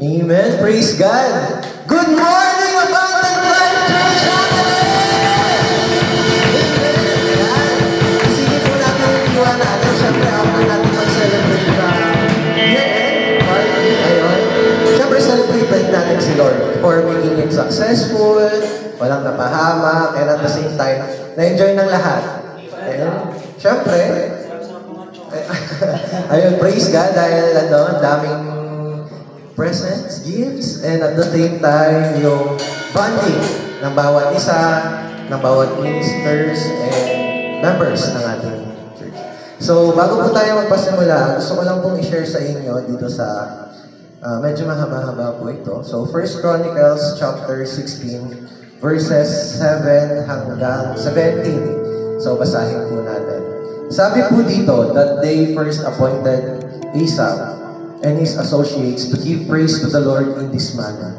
Amen. Praise God. Good morning, Abundant Life Church Amen. Sige po natin yung iwan natin. Siyempre, after natin mag-celebrate year-end party, ayun. Siyempre, celebrate natin si Lord for making it successful, walang napahamak, and at the same time, na-enjoy ng lahat. Ayun. Siyempre, ayun, praise God dahil daming presents, gifts, and at the same time, yung bonding ng bawat isa, ng bawat ministers, and members ng ating church. So, bago po tayo magpasimula, gusto ko lang pong i-share sa inyo dito sa, medyo mahaba-haba po ito. So, 1 Chronicles chapter 16, verses 7 hanggang 17. So, basahin po natin. Sabi po dito that they first appointed Asaph and his associates to give praise to the Lord in this manner.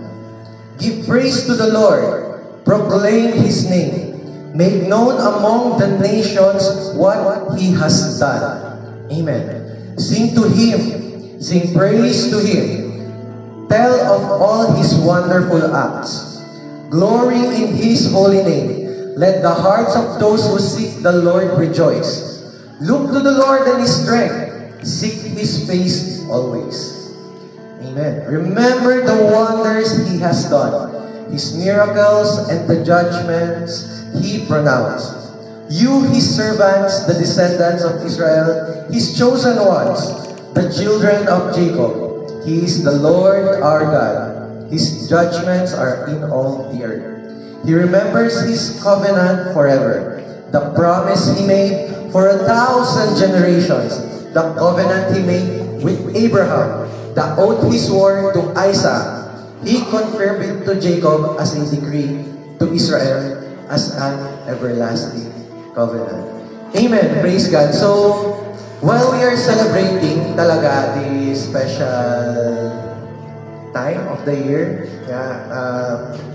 Give praise to the Lord, proclaim His name, make known among the nations what He has done. Amen. Sing to Him, sing praise to Him, tell of all His wonderful acts, glory in His holy name. Let the hearts of those who seek the Lord rejoice. Look to the Lord and His strength, seek His face always. Amen. Remember the wonders He has done, His miracles and the judgments He pronounced. You, His servants, the descendants of Israel, His chosen ones, the children of Jacob. He is the Lord our God. His judgments are in all the earth. He remembers His covenant forever, the promise He made for 1,000 generations, the covenant He made with Abraham, the oath He swore to Isaac. He confirmed it to Jacob as a decree, to Israel as an everlasting covenant. Amen. Praise God. So, while we are celebrating talaga the special time of the year,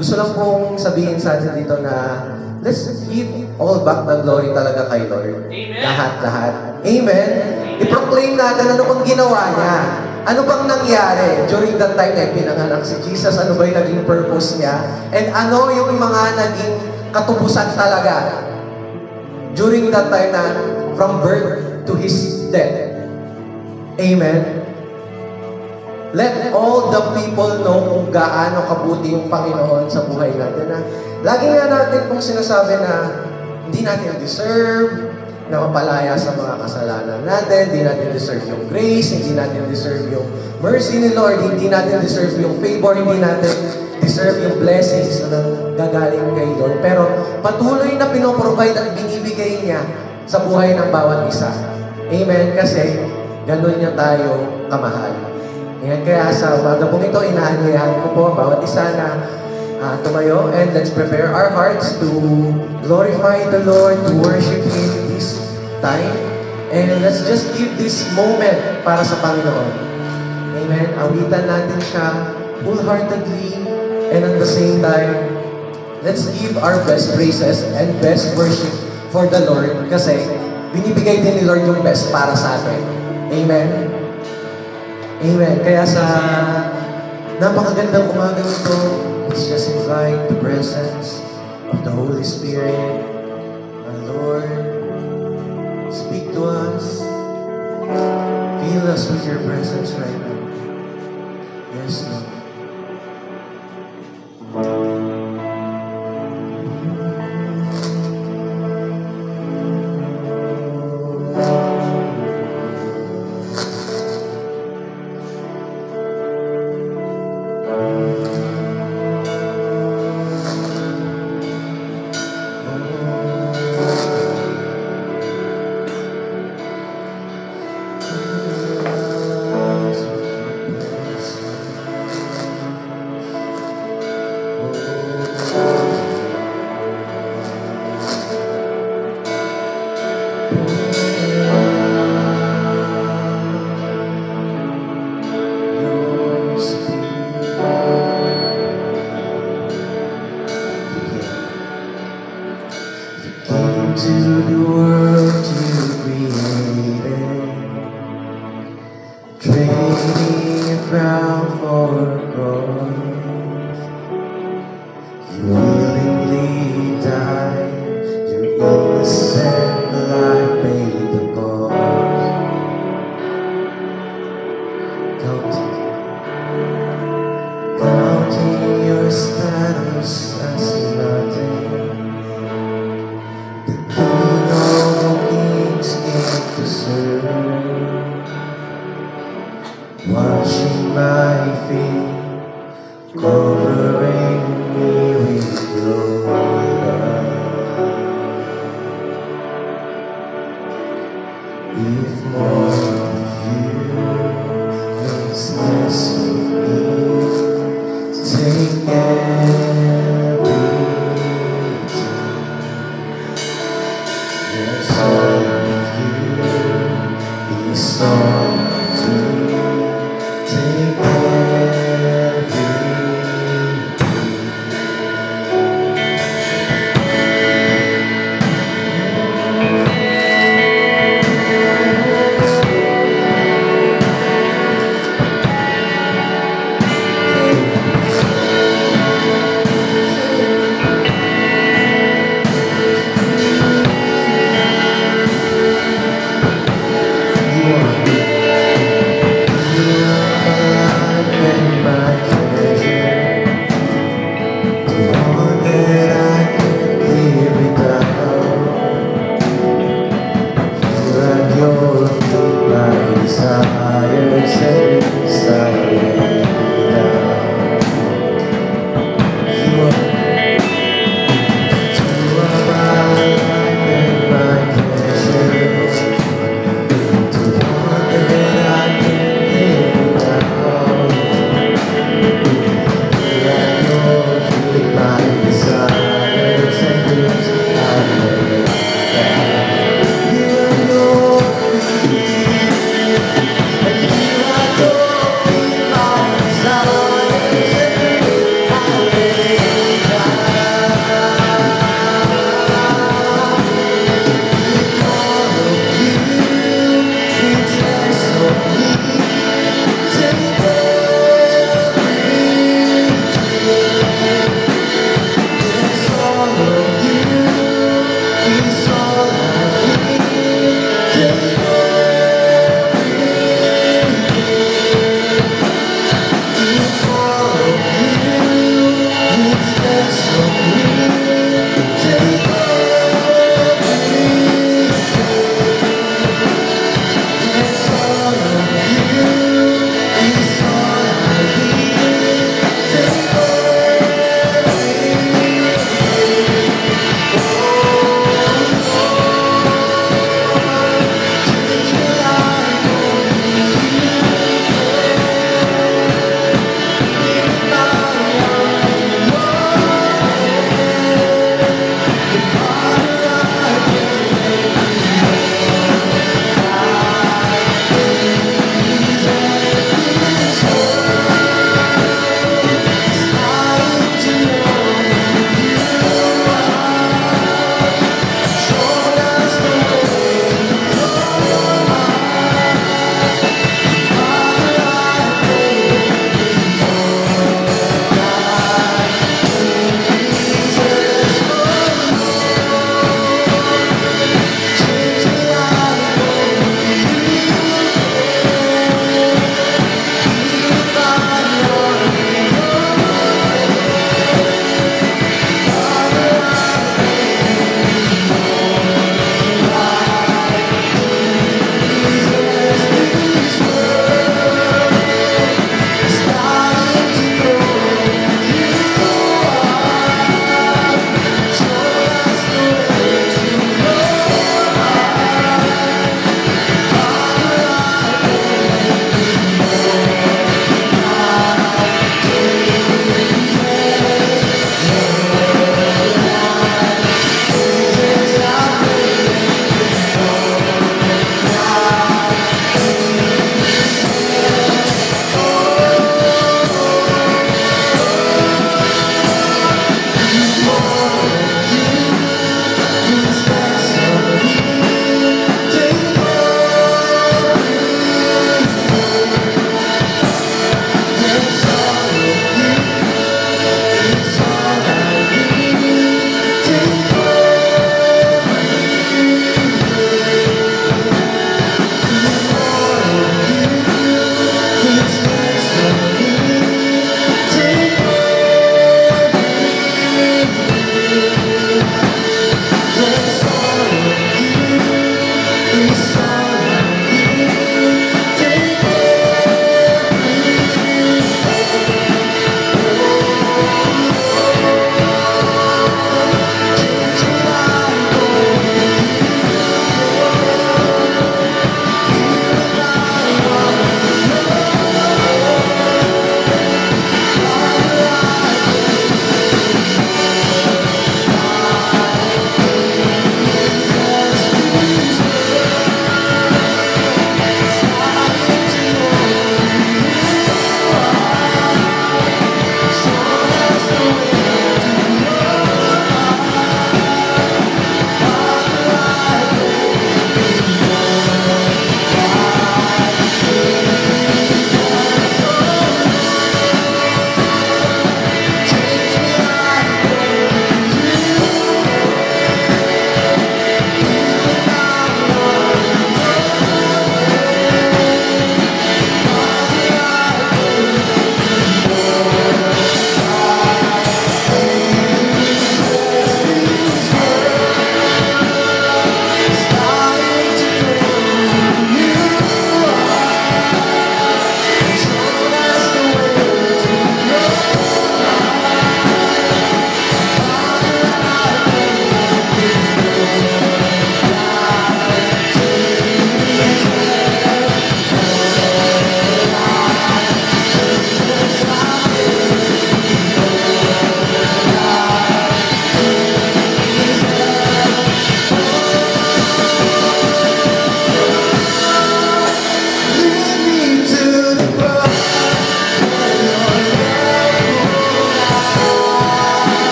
gusto lang pong sabihin sa atin dito na let's give all back the glory talaga kay Lord. Amen. Lahat-lahat. Amen. I-proclaim natin ano bang ginawa niya. Ano bang nangyari during that time na pinanganak si Jesus? Ano ba yung naging purpose niya? And ano yung mga naging katubusan talaga during that time na from birth to His death? Amen. Let all the people know kung gaano kabuti yung Panginoon sa buhay natin. Lagi nga natin pong sinasabi na hindi natin deserve na mapalaya sa mga kasalanan natin, hindi natin deserve yung grace, hindi natin deserve yung mercy ni Lord, hindi natin deserve yung favor, hindi natin deserve yung blessings na gagaling kay Lord. Pero patuloy na pinoprovide at binibigay niya sa buhay ng bawat isa. Amen? Kasi ganun niya tayo kamahal. Ayan, kaya sa umaga pong ito, inaanyayahan ko po bawat isa na tumayo, and let's prepare our hearts to glorify the Lord, to worship Him this time. And let's just give this moment para sa Panginoon. Amen. Awitan natin siya wholeheartedly, and at the same time, let's give our best praises and best worship for the Lord kasi binibigay din ni Lord yung best para sa atin. Amen. Amen. Kaya sa napakagandang umaga ito, let's just invite the presence of the Holy Spirit. Our Lord, speak to us. Fill us with your presence right now. Yes, Lord. feet, covering me with your love. If more of you is less of me, take everything. There's all of you is all to take everything.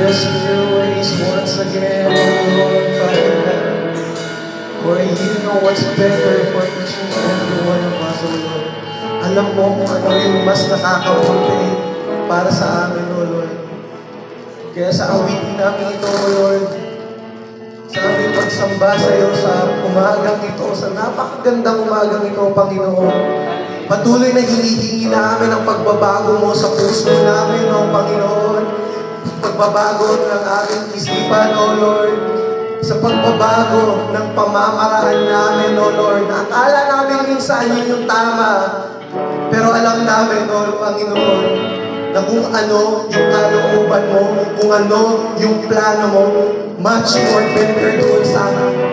Yes, your ways once again, Lord, Father God. For you know what's better for each and every one of us, O Lord. Alam mo kung ano yung mas nakakabuti para sa amin, O Lord. Kaya sa awitin namin ito, O Lord, sa aming pagsamba sa iyo sa umagang ito, sa napakagandang umagang ito, Panginoon, patuloy na hinihingi namin ang pagbabago mo sa puso namin, O Panginoon. Pagbabago ng aming isipan, O Lord. Sa pagbabago ng pamamaraan namin, O Lord. Na akala namin minsan yun yung tama. Pero alam namin, O Panginoon, na kung ano yung kalooban mo, kung ano yung plano mo, much more better doon sa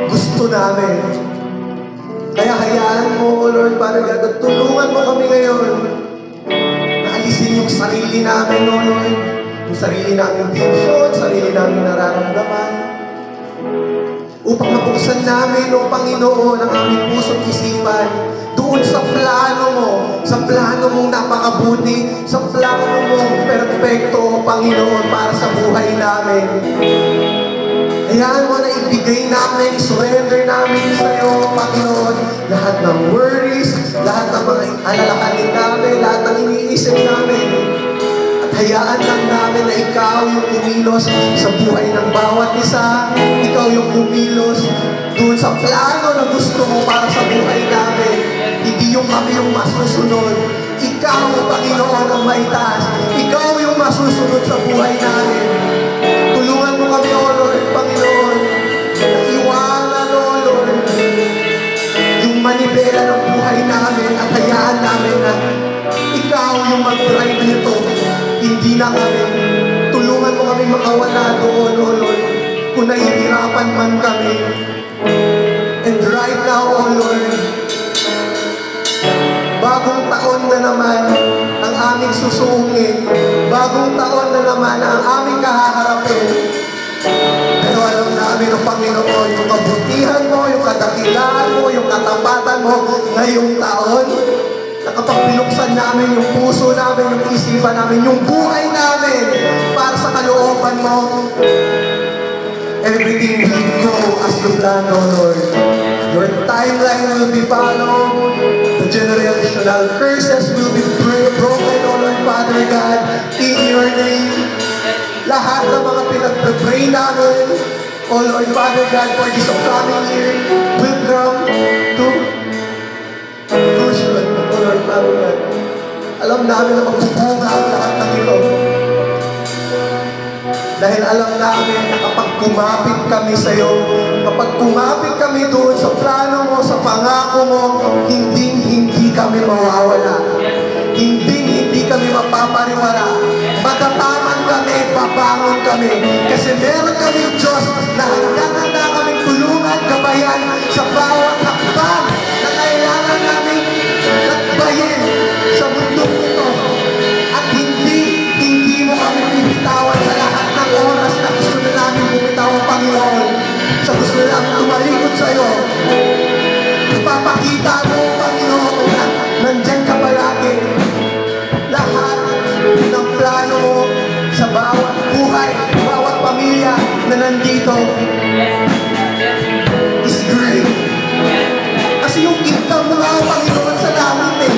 gusto namin. Kaya hayaan mo, O Lord, Father God, at tulungan mo kami ngayon na alisin yung sarili namin, O Lord. Yung sarili namin vision, sarili namin nararamdaman. Upang mabuksan namin, O Panginoon, ang aming puso't isipan doon sa plano mo, sa plano mong napakabuti, sa plano mong perfecto, O Panginoon, para sa buhay namin. Hayaan mo na ibigay namin, surrender namin sa iyo, Panginoon, lahat ng worries, lahat ng mga alalahanin namin, lahat ng iniisip namin. Hayaan lang namin na ikaw yung kumilos sa buhay ng bawat isa. Ikaw yung kumilos doon sa plano na gusto mo para sa buhay namin. Hindi yung kami yung masusunod. Ikaw, Panginoon, ang maitaas. Ikaw yung masusunod sa buhay namin. Tulungan mo kami, O Lord, Panginoon. Iwanan, O Lord, yung manibela ng buhay namin at hayaan namin na ikaw yung mag-drive nito. Hindi na kami. Tulungan mo kami makawala doon, O Lord. Kung nahihirapan man kami. And right now, O Lord, bagong taon na naman ang aming susungin. Bagong taon na naman ang aming kahaharapin. Pero alam namin, O Panginoon, yung kabutihan mo, yung kadakilaan mo, yung katapatan mo ngayong taon, na kapag binuksan namin yung puso namin, yung isipan namin, yung buhay namin para sa kalooban mo, everything will go as you plan, O Lord. Your timeline will be followed. The generational curses will be broken, O Lord, Father God, in your name. Lahat ng mga pinag-pray namin, O Lord, Father God, for this upcoming year will come to fruition, O Lord, Father God. Alam namin na magbubunga ang lahat ng ito. Dahil alam namin na kapag kumapit kami sa iyo, kapag kumapit kami doon sa plano mo, sa pangako mo, hindi kami mawawala. Hindi kami mapapariwala. Matataman kami, babangon kami. Kasi meron kami Diyos na handa kaming tulungan, gabayan sa bawat hakbang na kailangan namin lakbayin sa mundong ito. At hindi mo kami bibitawan sa lahat ng oras na gusto na namin bumitawan, Panginoon. Sa gusto na namin tumalikod sa iyo. Ipapakita mo, Panginoon, na nandyan ka palagi. Lahat ng plano mo sa bawat buhay, bawat pamilya na nandito is great. Kasi yung income mo nga, Panginoon, sa langit eh.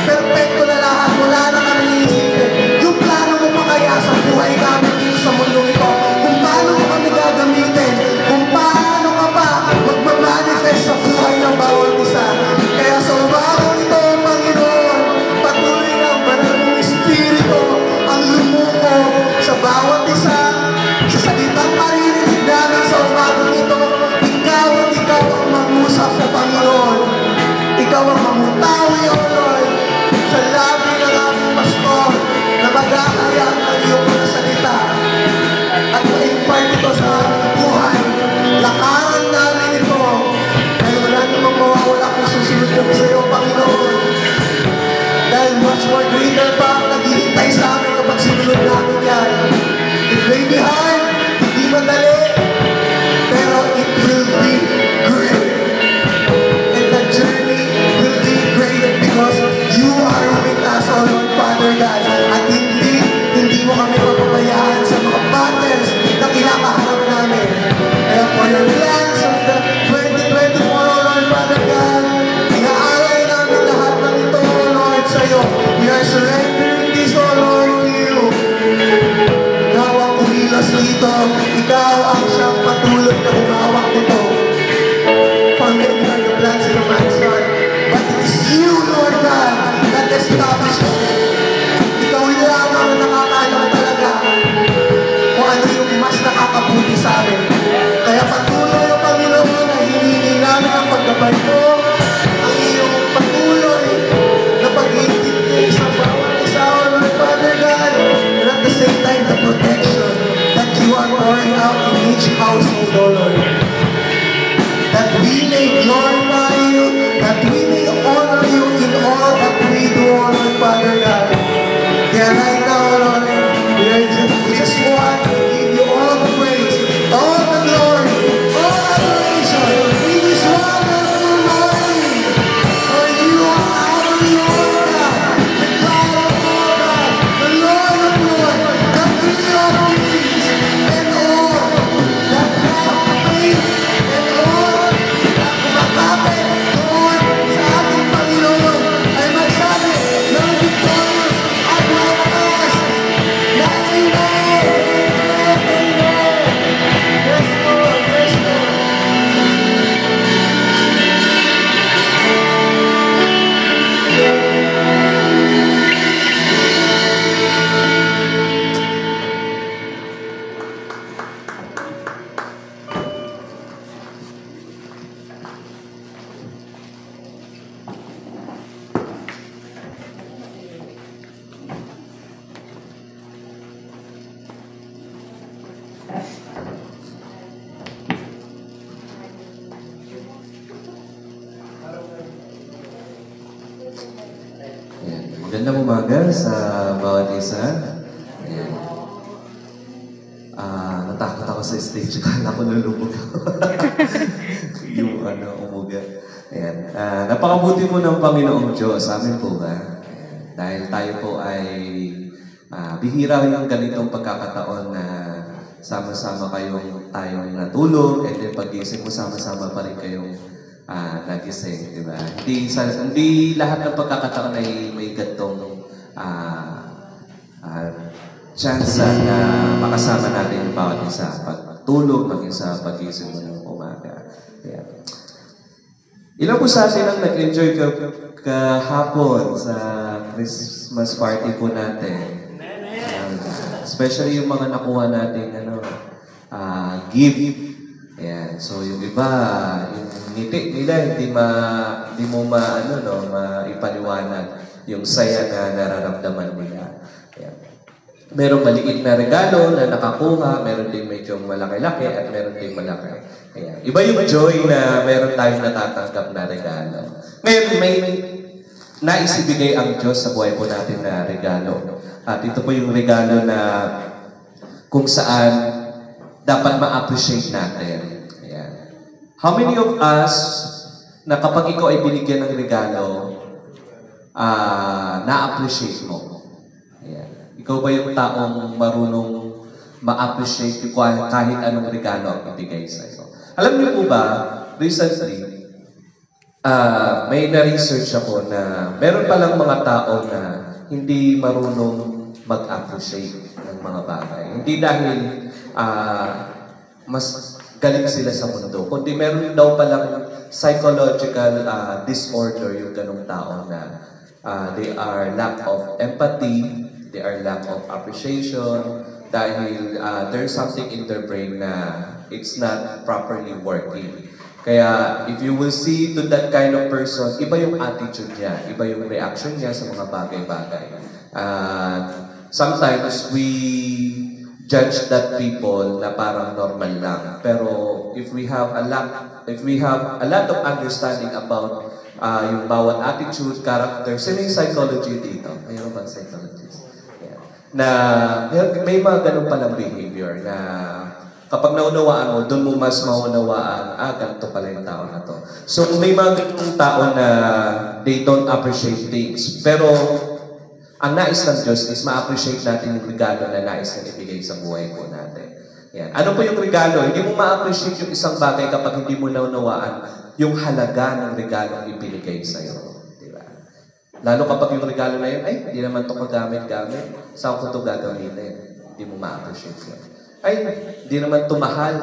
Perfecto na lahat. Wala na kami iisipin. Yung plano mo pa kaya sa buhay namin dito sa mundong ito. Kung paano mo kami gagamitin. Kung paano ka pa magmamanifest sa buhay ng bawat isa. Kaya sa umagang ito, Panginoon, patuloy na ang banal mong Espiritu ang lumuko sa bawat isa. Sa salitang maririnig namin sa umagang ito, ikaw ang mangusap sa Panginoon. Ikaw ang be hard, hindi madali, pero it will be great. And the journey will be great because you are with us, O Lord Father God. At hindi mo kami papabayaan sa mga battles na kinakaharap namin. Kaya for your plans of the 2024, O Lord Father God, inaalay namin lahat ng ito, O Lord, sa iyo. We are surrendering this, O Lord, to you. Ikaw ang kumilos dito. Ikaw ang siyang patulog na humawak nito. For many are the plans of man's heart, but it is you, Lord God, that established it. Ikaw lamang ang nakakaalam talaga kung ano yung mas nakakabuti sa amin. Kaya patuloy ang Panginoon na hinihingi namin ang pagkabay mo, ang iyong patuloy na pag-iintindi sa bawat isa, O Lord Father God, and at the same time, the protection that you are pouring out in each household, O Lord. That we may glorify you, that we may honor you in all that we do, O Lord Father God. Kaya right now, Lord, we just want to give you all the praise, all the glory, all adoration. We just want to glory. For you are our Lord God, the God of all God, the Lord of Lords, the King of Kings, and all that have faith, and all that kumakapit doon sa ating Panginoon ay magsabi ng victorious at malakas na Amen! Amen! Yes, Lord! Yes, Lord! Ayan. Magandang umaga sa bawat isa. Ayan. Natakot ako sa stage. Kala ko nalubog ako. Yung umuga. Ayan. Napakabuti mo ng Panginoong Diyos. Amin po ba? Ayan. Dahil tayo po ay bihira yung ganitong pagkakataon na sama-sama tayong natulog, and then pag-gising mo, sama-sama pa rin kayong nagising, di ba? Hindi lahat ng pagkakataon ay may gantong chance na makasama natin yung bawat isa pagtulog, maging sa pag-gising mo ng umaga. Yeah. Ilan po sa atin ang nag-enjoy kahapon sa Christmas party po natin? Especially yung mga nakuha natin gift. Ayan. So yung iba, yung ngiti nila, hindi mo maipaliwanag yung saya na nararamdaman nila. Ayan. Merong maliit na regalo na nakakuha, meron din medyo malaki-laki, at meron din malaki. Ayan. Iba yung joy na meron tayong natatanggap na regalo. Ngayon, may naisibigay ang Diyos sa buhay po natin na regalo. At ito po yung regalo na kung saan dapat ma-appreciate natin. Ayan. How many of us na kapag ikaw ay binigyan ng regalo, na-appreciate mo? Ayan. Ikaw ba yung taong marunong ma-appreciate kahit anong regalo ang ibigay sa iyo? Alam niyo po ba, recently, may na-research ako na meron palang mga tao na hindi marunong mag-appreciate ng mga bagay. Hindi dahil mas galing sila sa mundo, kundi meron daw palang psychological disorder yung ganong tao na they are lack of empathy, they are lack of appreciation, dahil there's something in their brain na it's not properly working. Kaya, if you will see to that kind of person, iba yung attitude niya, iba yung reaction niya sa mga bagay-bagay. Sometimes, we judge that people na parang normal lang. Pero, if we have a lot of understanding about yung bawat attitude, character, sino yung psychology dito? Mayroon bang psychologist? Yeah. na may mga ganun palang behavior na kapag naunawaan mo, doon mo mas maunawaan, ganito pala yung tao na to. So, may mga ganung tao na they don't appreciate things. Pero, ang nais ng Diyos is ma-appreciate natin yung regalo na nais na ibigay sa buhay po natin. Yan. Ano po yung regalo? Hindi mo ma-appreciate yung isang bagay kapag hindi mo naunawaan yung halaga ng regalo ibinigay sa'yo. Diba? Lalo kapag yung regalo na yun, ay, hindi naman ito magamit-gamit. Saan ko ito gagamitin? Hindi mo ma-appreciate yun. Ay, hindi naman ito mahal.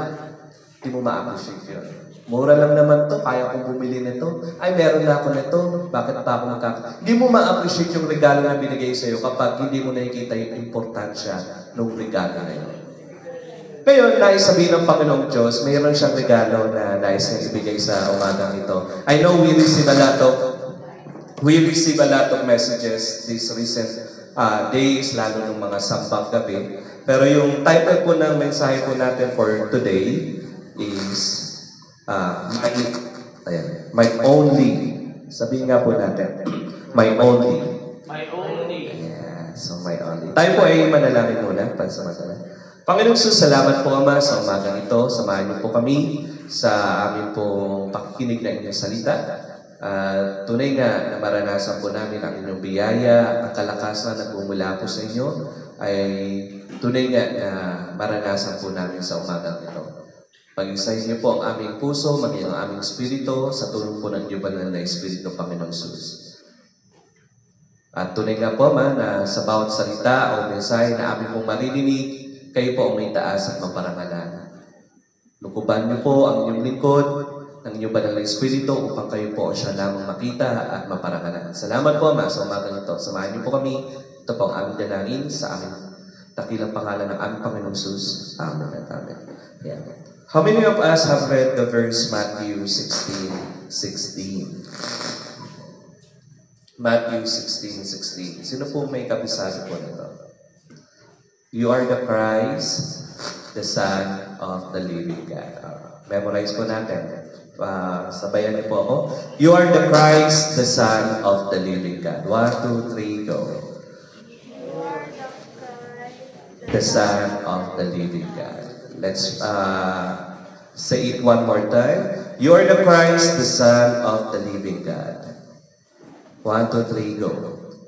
Hindi mo ma-appreciate yun. Mura lang naman to, kaya kong bumili nito. Ay, meron na ako nito. Bakit pa ako Hindi mo ma-appreciate yung regalo na binigay sa'yo kapag hindi mo nakikita yung importansya ng regalo na yun. Ngayon, nais sabihin ng Panginoong Diyos, mayroon siyang regalo na nais na ibigay sa umagang ito. I know we receive a lot of messages these recent days, lalo ng mga sambang gabi. Pero yung title po ng mensahe po natin for today is my only. Sabihin nga po natin, my only. My only. Yeah, so my only. Tayo po ay manalangin muna, pansamantala. Panginoong Sus, salamat po Ama sa umagang ito. Samahan niyo po kami sa aming pong pakikinig na inyong salita. Tunay nga na maranasan po namin ang inyong biyaya, ang kalakasan na bumula po sa inyo, ay tunay nga na maranasan po namin sa umagang ito. Pag-isahin niyo po ang aming puso, maging ang aming espiritu, sa tulong po ng inyong banal na espiritu, Panginoong Sus. At tunay nga po, Ama, na sa bawat salita o mensahe na aming pong maririnig, kayo po ang may taas at maparangalan. Lukuban niyo po ang inyong lingkod ng inyong banal na espiritu upang kayo po siya lamang makita at maparangalan. Salamat po, Ama, sa umagang ito. Samahan niyo po kami. Ito po ang aming dalangin sa aming dakilang pangalan ng aming Panginoong Sus. Amen at amen. Yeah. How many of us have read the verse Matthew 16:16? Matthew 16:16. Sino po may kabisado po nito? You are the Christ, the Son of the living God. Memorize po natin. Sabayan niyo po ako. You are the Christ, the Son of the living God. 1, 2, 3, go. You are the Christ, The Son of the living God. Let's say it one more time. You are the Christ, the Son of the living God. 1, 2, 3, go.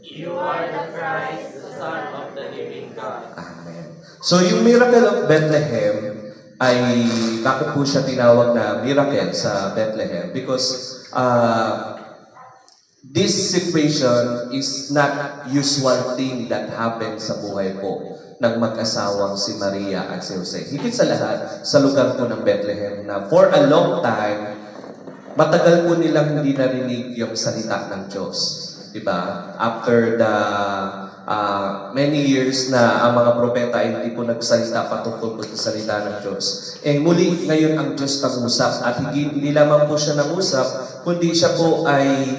You are the Christ, the Son of the living God. Amen. So yung miracle of Bethlehem ay bakit po siya tinawag na miracle sa Bethlehem? Because this situation is not usual thing that happens sa buhay po ng mag-asawang si Maria at si Jose. Higit sa lahat, sa lugar po ng Bethlehem na for a long time, matagal po nilang hindi narinig yung salita ng Diyos. Diba? After the many years na ang mga propeta ay hindi po nagsalita patungkol po sa salita ng Diyos. Muli ngayon ang Diyos nangusap at hindi lamang po siya nangusap, kundi siya po ay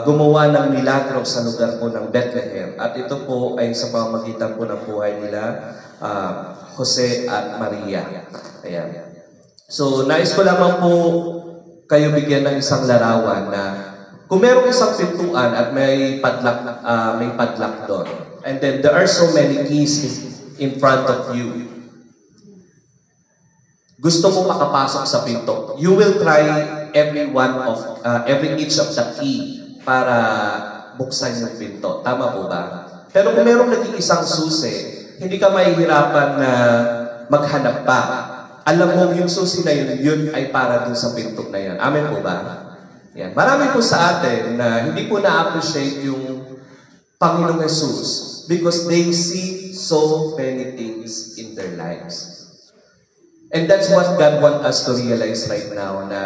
gumawa ng milagro sa lugar po ng Bethlehem. At ito po ay sa pamamagitan po ng buhay nila, Jose at Maria. Ayan. So, nais ko lamang po kayo bigyan ng isang larawan na kung merong isang pintuan at may padlock doon, and then there are so many keys in front of you, gusto mo makapasok sa pinto, you will try every each of the key para buksan yung pinto. Tama po ba? Pero kung merong nag-iisang susi, hindi ka mahihirapan na maghanap pa. Alam mo yung susi na yun ay para dun sa pinto na yun. Amen po ba? Yan. Marami po sa atin na hindi po na-appreciate yung Panginoong Jesus because they see so many things in their lives. And that's what God wants us to realize right now na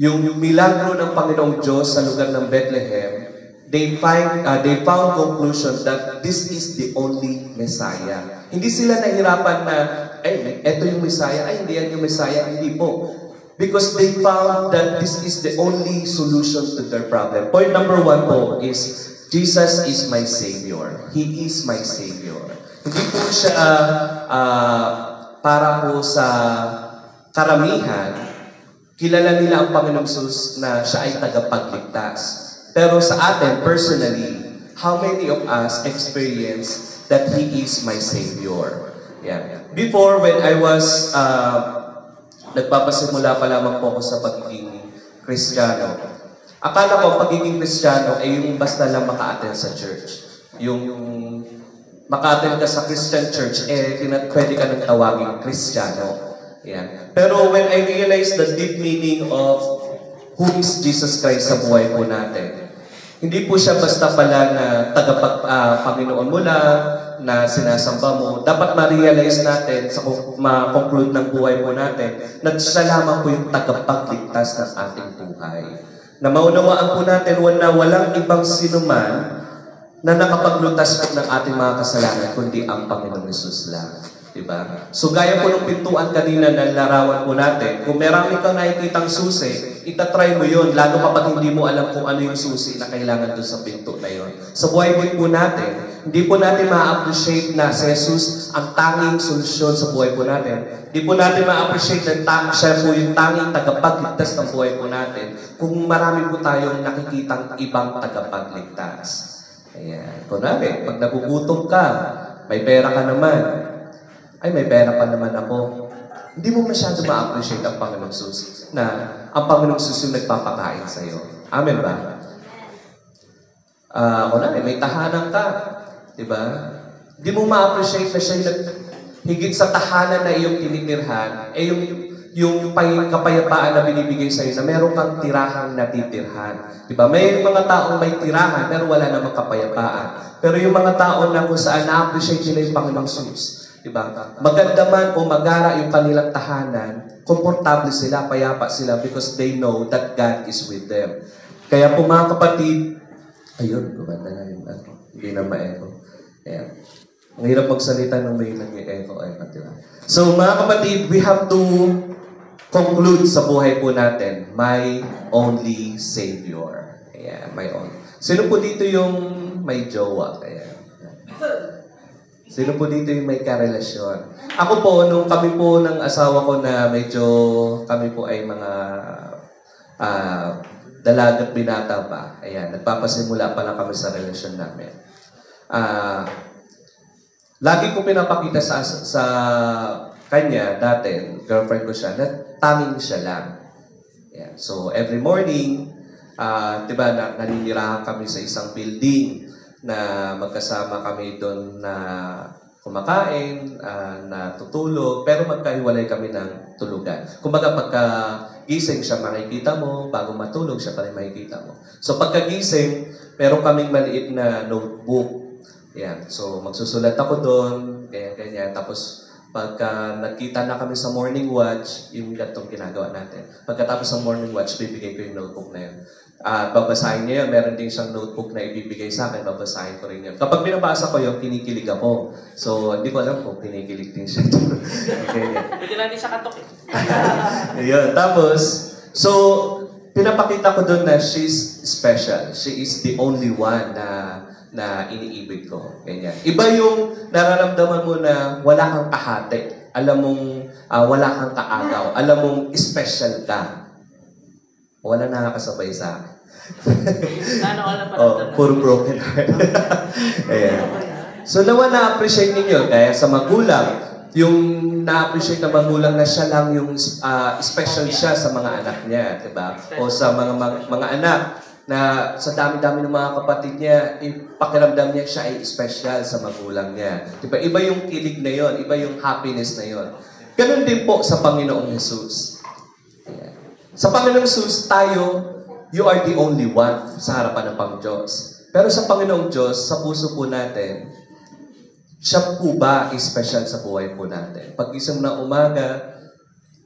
yung milagro ng Panginoong Diyos sa lugar ng Bethlehem, they found conclusion that this is the only Messiah. Hindi sila nahirapan na, eto yung Messiah, hindi yan yung Messiah, hindi po. Because they found that this is the only solution to their problem. Point number 1 po is, Jesus is my Savior. He is my Savior. Hindi po siya para po sa karamihan, kilala nila ang Panginoong Jesus na siya ay tagapagligtas. Pero sa atin, personally, how many of us experience that He is my Savior? Yeah. Before, when I was, nagpapasimula pa lamang po ako sa pagiging Kristiyano, akala ko pagiging Kristiyano ay yung basta lang maka-attend sa church. Yung maka-attend ka sa Christian church, pwede ka nang tawaging Kristiyano. Yeah. Pero when I realized the deep meaning of who is Jesus Christ sa buhay po natin, hindi po siya basta pala na Panginoon mo lang, na sinasamba mo. Dapat ma-realize natin, sa ma-conclude ng buhay po natin, na siya lamang po yung tagapagligtas ng ating buhay. Na maunawaan po natin na walang ibang sinuman na nakapaglutas ng ating mga kasalanan, kundi ang Panginoon Hesus lang. Diba? So gaya po ng pintuan kanina na larawan po natin, kung marami kang nakikitang susi, itatry mo yun, lalo kapag hindi mo alam kung ano yung susi na kailangan doon sa pinto na yun. Sa buhay po natin, hindi po natin ma-appreciate na si Jesus ang tanging solusyon sa buhay po natin. Hindi po natin ma-appreciate na siya po yung tanging tagapagligtas ng buhay po natin kung marami po tayong nakikitang ibang tagapagligtas. Ayan. Kunwari, pag nagugutom ka, may pera ka naman, ay may pera pa naman ako. Hindi mo masyado ma-appreciate ang Panginoong Jesus na ang Panginoong Jesus yung nagpapakain sa iyo. Amen ba? Kunwari, may tahanan ka. Diba? Hindi mo ma-appreciate na siya yung higit sa tahanan na iyong tinitirhan, yung kapayapaan na binibigay sa iyo na meron kang tirahang natitirhan. Diba? May mga taong may tirahan pero wala namang kapayapaan. Pero yung mga tao na kung saan na-appreciate nila yung Panginoong Jesus, diba? Maganda man o magara yung kanilang tahanan, komportable sila, payapa sila because they know that God is with them. Kaya po mga kapatid, ayun, gumanda na yung hindi na ma-echo. Ayan. Ang hirap magsalita nung may nag-echo. Diba? So mga kapatid, we have to conclude sa buhay po natin, my only Savior. Ayan, my own. Sino po dito yung may jowa? Ayan. Sino po dito yung may karelasyon? Ako po, nung kami po ng asawa ko na medyo kami po ay mga dalagat binata pa. Ayan, nagpapasimula pa lang kami sa relasyon namin. Lagi ko pinapakita sa kanya, dati, girlfriend ko siya, na tanging siya lang. Ayan. So, every morning, diba, naninirahan kami sa isang building na magkasama kami doon na kumakain, na tutulog, pero magkahiwalay kami ng tulugan. Kumbaga, pagka gising siya makikita mo, bago matulog siya pa rin makikita mo. So, pagkagising, meron kaming maliit na notebook. Yan. So, magsusulat ako doon, ganyan. Tapos, pagka nagkita na kami sa morning watch, yung gatong ginagawa natin. Pagkatapos ng morning watch, bibigay ko yung notebook na yun. Babasahin niya yun. Meron din siyang notebook na ibibigay sa akin, babasahin ko rin yun. Kapag binabasa ko yun, kinikilig ako. So, hindi ko alam kung kinikilig din siya. Pwede lang din siya katok eh. Ayun. Tapos, so, pinapakita ko doon na she's special. She is the only one na iniibig ko. Ganyan. Iba yung nararamdaman mo na wala kang kahati. Alam mong wala kang kaagaw. Alam mong special ka. Wala nakakasabay sa akin. Puro broken heart. Ayan. So, nawa na-appreciate ninyo. Kaya sa magulang, yung na-appreciate na magulang na siya lang yung special siya sa mga anak niya. Diba? O sa mga anak na sa dami-dami ng mga kapatid niya, pakiramdam niya siya ay special sa magulang niya. Diba? Iba yung kilig na yon, iba yung happiness na yon. Ganun din po sa Panginoong Jesus. Ayan. Sa Panginoong Jesus, you are the only one sa harapan ng Panginoong Diyos. Pero sa Panginoong Diyos, sa puso po natin, siya po ba is special sa buhay po natin? Pag isang na umaga,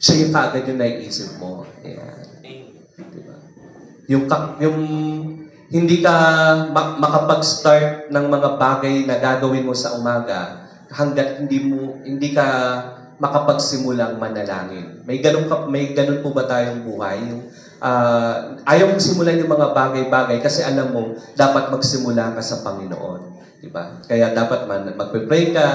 siya yung kaagad yung naiisip mo. Ayan. Diba? Yung hindi ka makapag-start ng mga bagay na gagawin mo sa umaga hanggat hindi ka makapagsimulang manalangin. May ganun po ba tayong buhay? Ayaw mong simulan yung mga bagay-bagay kasi alam mo, dapat magsimula ka sa Panginoon. Diba? Kaya dapat magpe-pray ka.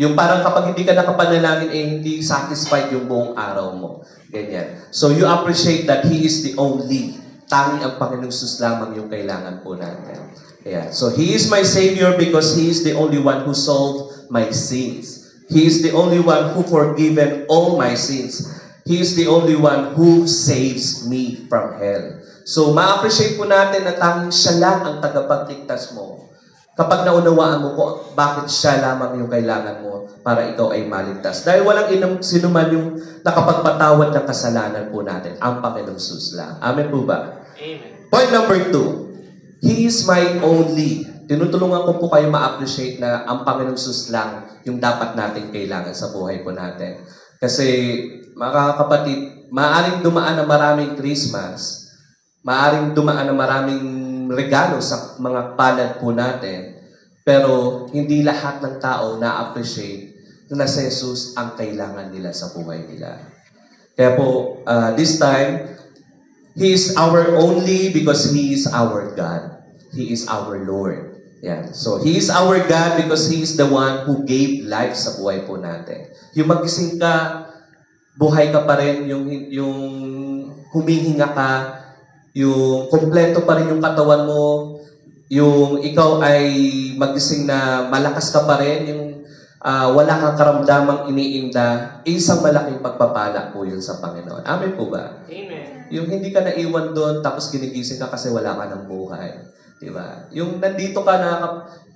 Yung parang kapag hindi ka nakapanalangin, hindi satisfied yung buong araw mo. Ganyan. So you appreciate that He is the only. Tanging ang Panginoong Jesus lamang yung kailangan po natin. Yeah. So He is my Savior because He is the only one who solved my sins. He is the only one who forgiven all my sins. He is the only one who saves me from hell. So ma-appreciate po natin na tanging siya lang ang tagapagligtas mo. Kapag naunawaan mo kung bakit siya lamang yung kailangan mo para ikaw ay maligtas. Dahil walang sinuman yung nakapagpatawad ng kasalanan po natin. Ang Panginoong Jesus lang. Amen po ba? Amen. Point number 2. He is my only. Tinutulungan ko po kayo ma-appreciate na ang Panginoong Jesus lang yung dapat nating kailangan sa buhay po natin. Kasi, mga kapatid, maaaring dumaan na maraming Christmas, maaaring dumaan na maraming regalo sa mga palad po natin, pero hindi lahat ng tao na-appreciate na si Jesus ang kailangan nila sa buhay nila. Kaya po, this time, He is our only because He is our God. He is our Lord. Yeah. So, He is our God because He is the one who gave life sa buhay po natin. Yung magising ka, buhay ka pa rin, yung humihinga ka, yung kompleto pa rin yung katawan mo, yung ikaw ay magising na malakas ka pa rin, yung wala kang karamdamang iniinda, isang malaking pagpapala po yun sa Panginoon. Amen po ba? Amen. Yung hindi ka naiwan doon tapos ginigising ka kasi wala ka ng buhay. Diba? Yung nandito ka na,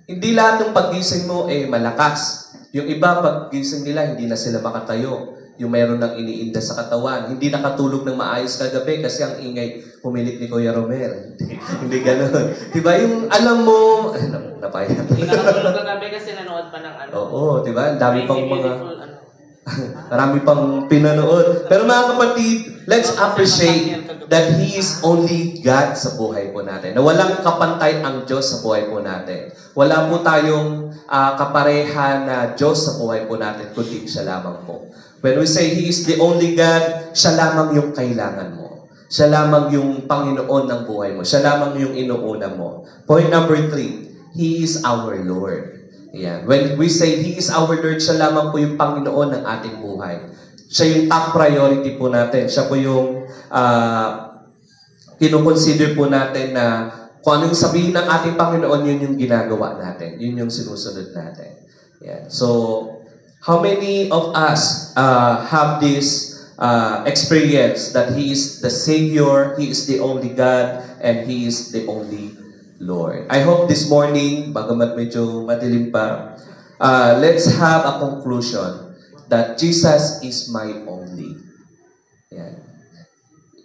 hindi lahat ng paggising mo malakas. Yung iba paggising nila, hindi na sila makatayo. Yung mayroon ng iniinda sa katawan. Hindi nakatulog ng maayos kagabi kasi ang ingay pumilit ni Kuya Romel. Hindi ganun. Diba? Yung alam mo, napayat. Hindi ka natulog kagabi kasi nanood pa ng ano. Oo, diba? Ang dami pang mga... Beautiful, ano. Marami pang pinanood. Pero mga kapatid, let's appreciate that He is only God sa buhay po natin. Na walang kapantay ang Diyos sa buhay po natin. Wala po tayong kapareha na Diyos sa buhay po natin, kundi siya lamang po. When we say He is the only God, siya lamang yung kailangan mo. Siya lamang yung Panginoon ng buhay mo. Siya lamang yung inuuna mo. Point number 3, He is our Lord. Yan. When we say He is our Lord, siya lamang po yung Panginoon ng ating buhay. Siya yung top priority po natin. Siya po yung kinukonsider po natin na kung anong sabihin ng ating Panginoon, yun yung ginagawa natin. Yun yung sinusunod natin. Yan. So, how many of us have this experience that He is the Savior, He is the only God, and He is the only Lord? I hope this morning, bagamat medyo madilim pa, let's have a conclusion that Jesus is my only. Yan.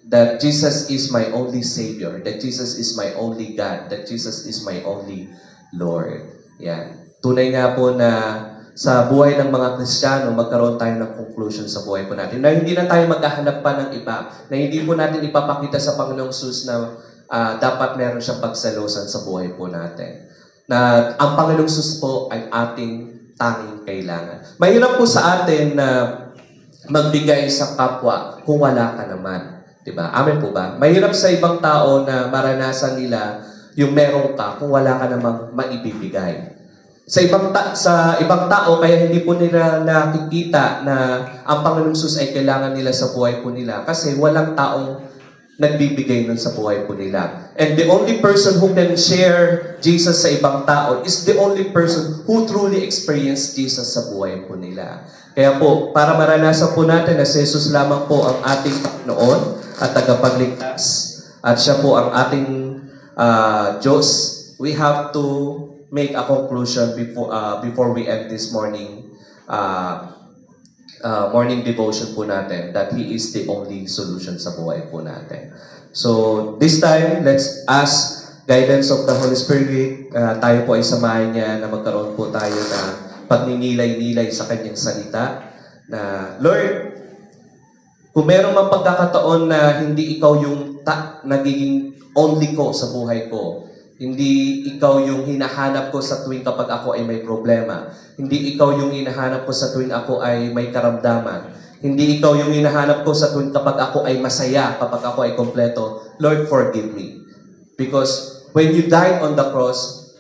That Jesus is my only Savior. That Jesus is my only God. That Jesus is my only Lord. Yan. Tunay nga po na sa buhay ng mga Kristiyano, magkaroon tayo ng conclusion sa buhay po natin. Na hindi na tayo maghahanap pa ng iba. Na hindi po natin ipapakita sa Panginoong Jesus na dapat meron siyang pagsalusan sa buhay po natin. Na ang Panginoong Jesus po ay ating tanging kailangan. Mahirap po sa atin na magbigay sa kapwa kung wala ka naman. Diba? Amen po ba? Mahirap sa ibang tao na maranasan nila yung meron ka kung wala ka namang maibibigay. Sa ibang tao, kaya hindi po nila nakikita na ang Panginoong Jesus ay kailangan nila sa buhay po nila kasi walang taong nagbibigay nun sa buhay po nila. And the only person who can share Jesus sa ibang tao is the only person who truly experienced Jesus sa buhay po nila. Kaya po, para maranasan po natin na si Jesus lamang po ang ating Panginoon at tagapagligtas at siya po ang ating Diyos, we have to make a conclusion before we end this morning morning devotion po natin that He is the only solution sa buhay po natin. So, this time, let's ask guidance of the Holy Spirit. Tayo po ay samahan niya na magkaroon po tayo na pagninilay-nilay sa Kanyang salita. Na, Lord, kung meron mang pagkakataon na hindi Ikaw yung nagiging only ko sa buhay ko, hindi Ikaw yung hinahanap ko sa tuwing kapag ako ay may problema. Hindi Ikaw yung hinahanap ko sa tuwing ako ay may karamdaman. Hindi Ikaw yung hinahanap ko sa tuwing kapag ako ay masaya, kapag ako ay kompleto. Lord, forgive me. Because when you died on the cross,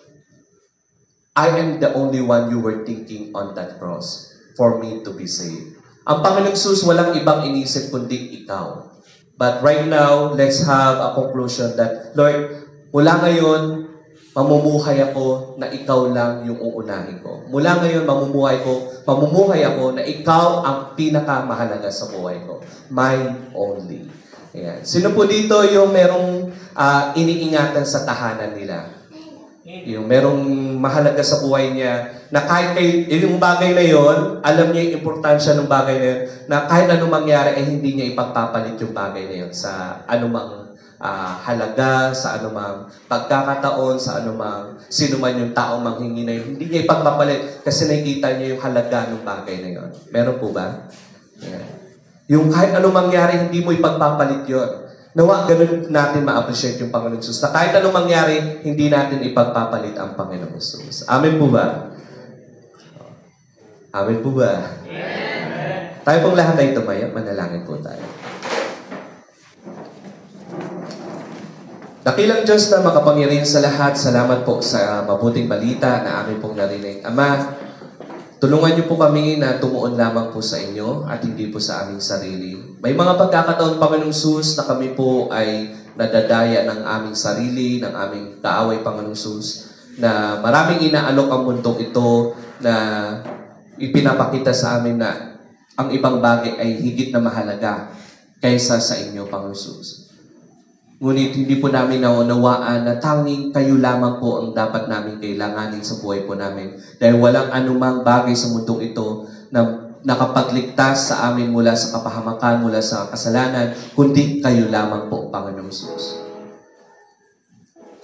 I am the only one you were thinking on that cross for me to be saved. Ang Panginoong Jesus, walang ibang inisip kundi Ikaw. But right now, let's have a conclusion that, Lord, mula ngayon, mamumuhay ako na ikaw lang yung uunahin ko. Mula ngayon, mamumuhay ako na ikaw ang pinakamahalaga sa buhay ko. Mine only. Ayan. Sino po dito yung merong iniingatan sa tahanan nila? Yung merong mahalaga sa buhay niya, na kahit yung bagay na yon, alam niya yung importansya ng bagay na yun, na kahit anong mangyari, ay hindi niya ipagpapalit yung bagay na yun sa anumang halaga, sa anumang pagkakataon, sa anumang sino man yung taong manghingi na yun. Hindi niya ipagpapalit kasi nakikita niya yung halaga ng bagay na yun. Meron po ba? Yeah. Yung kahit anong mangyari, hindi mo ipagpapalit yun. Nawa, ganun natin ma-appreciate yung Panginoon Jesus. Na kahit anong mangyari, hindi natin ipagpapalit ang Panginoon Jesus. Amen po ba? Amen po ba? Amen. Tayo pong lahat ay tumayo. Manalangin po tayo. Dakilang Diyos na makapangyarihan sa lahat, salamat po sa mabuting balita na amin pong narinig. Ama, tulungan niyo po kami na tumuon lamang po sa inyo at hindi po sa aming sarili. May mga pagkakataon, Panginoong Sus, na kami po ay nadadaya ng aming sarili, ng aming kaaway, Panginoong Sus, na maraming inaalok ang mundong ito na ipinapakita sa amin na ang ibang bagay ay higit na mahalaga kaysa sa inyo, Panginoong Sus. Ngunit hindi po namin naunawaan na tanging kayo lamang po ang dapat namin kailanganin sa buhay po namin. Dahil walang anumang bagay sa mundong ito na nakapagligtas sa amin mula sa kapahamakan, mula sa kasalanan, kundi kayo lamang po, Panginoong Jesus.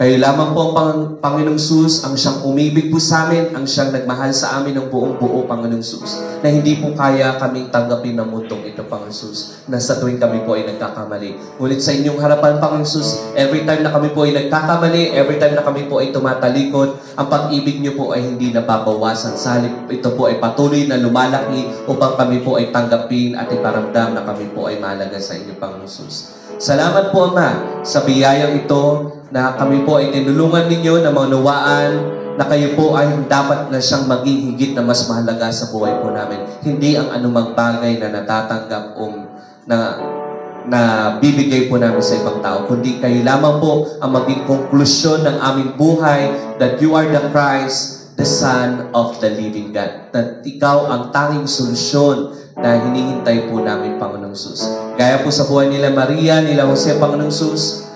Kayo lamang po ang Panginoong Sus, ang siyang umibig po sa amin, ang siyang nagmahal sa amin ng buong buo, Panginoong Sus, na hindi po kaya kaming tanggapin ng mundong ito, Panginoong Sus, na sa tuwing kami po ay nagkakamali. Ngunit sa inyong harapan, Panginoong Sus, every time na kami po ay nagkakamali, every time na kami po ay tumatalikod, ang pag-ibig niyo po ay hindi nababawasan. Sa halip, ito po ay patuloy na lumalaki upang kami po ay tanggapin at iparamdam na kami po ay mahalaga sa inyo, Panginoong Sus. Salamat po, Ama, sa biyayang ito na kami po ay tinulungan ninyo na maunawaan na kayo po ay dapat na siyang maging higit na mas mahalaga sa buhay po namin. Hindi ang anumang bagay na natatanggap o na bibigay po namin sa ibang tao, kundi kayo lamang po ang maging konklusyon ng aming buhay that you are the Christ, the Son of the living God. That ikaw ang tanging solusyon na hinihintay po namin, Panginoong Sus. Gaya po sa buhay nila Maria, nila Jose, Panginoong Sus,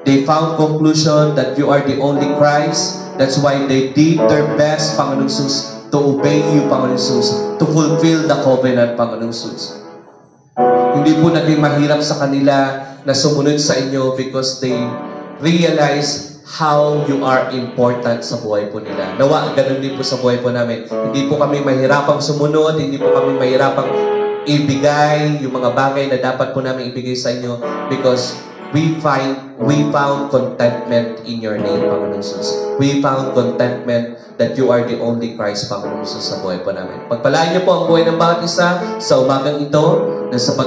they found conclusion that you are the only Christ. That's why they did their best, Panginoong Sus, to obey you, Panginoong Sus, to fulfill the covenant, Panginoong Sus. Hindi po naging mahirap sa kanila na sumunod sa inyo because they realize how you are important sa buhay po nila. Nawa, ganun din po sa buhay po namin. Hindi po kami mahirapang sumunod, hindi po kami mahirapang ibigay yung mga bagay na dapat po namin ibigay sa inyo because we found contentment in your name, Panginoon Jesus. We found contentment that you are the only Christ, Panginoon Jesus, sa buhay po namin. Pagpalain niyo po ang buhay ng bawat isa sa umagang ito, na sa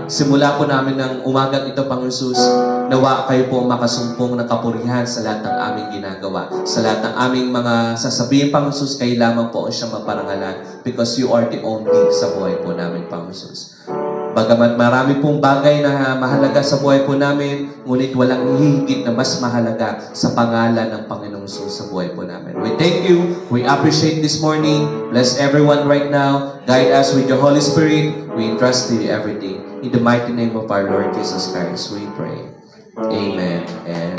simula po namin ng umagang ito, Panginoon Jesus, nawa kayo po makasumpong ng kapurihan sa lahat ng aming ginagawa. Sa lahat ng aming mga sasabihin, Panginoon Jesus, kayo lamang po ang siyang maparangalan because you are the only sa buhay po namin, Panginoon Jesus. Bagamat marami pong bagay na mahalaga sa buhay po namin, ngunit walang hihigit na mas mahalaga sa pangalan ng Panginoong Jesus sa buhay po namin. We thank you. We appreciate this morning. Bless everyone right now. Guide us with your Holy Spirit. We entrust to you everything. In the mighty name of our Lord Jesus Christ, we pray. Amen and